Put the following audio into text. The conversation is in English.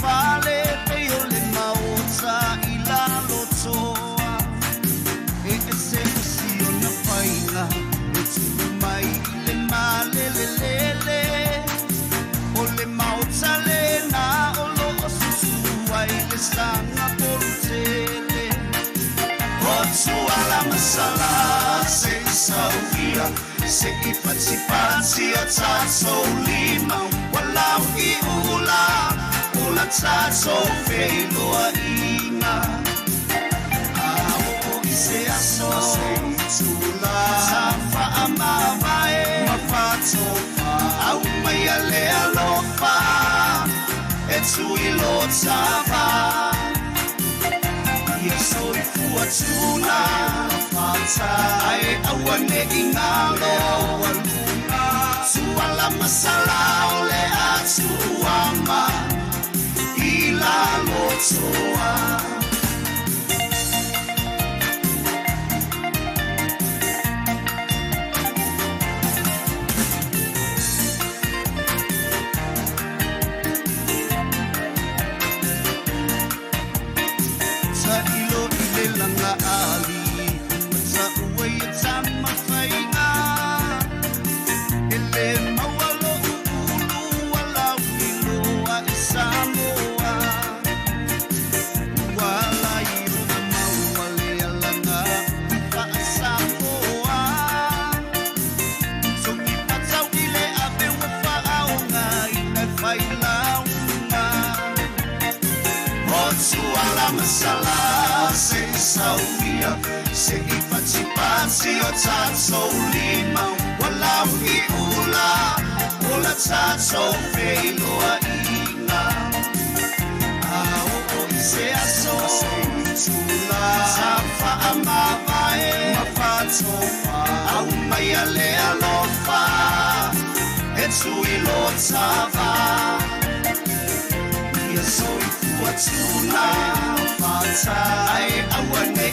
fale pe o le maota I la lotoa e se si ona paina e tu mai I le male le o le maota le na o lo susu ai le sanga polutele o tu ala masala se sauia se I pati o taso lima walau I ula ula taso feiloa inga ao I se aso tula fa amavae mafato au mai ale alofa e tu ilo tava I soi fua tuna fata ai awane ingalo walunga suala masala ole atuama ila lotoa langa ali sa uway at sa mafainga ele mawalo ulu walaw ilo a isamoa wala iro na mawali alanga paasamoa so ipatsaw ile abe wafaaw nga inagfailaw nga otsu ala masala se sauia se ipatipati o tato lima walau I ula tato feiloa inga ao o se aso tula safa amavae mafato au mai ale alofa e tu ilo tava ia soi fuatuna ai awane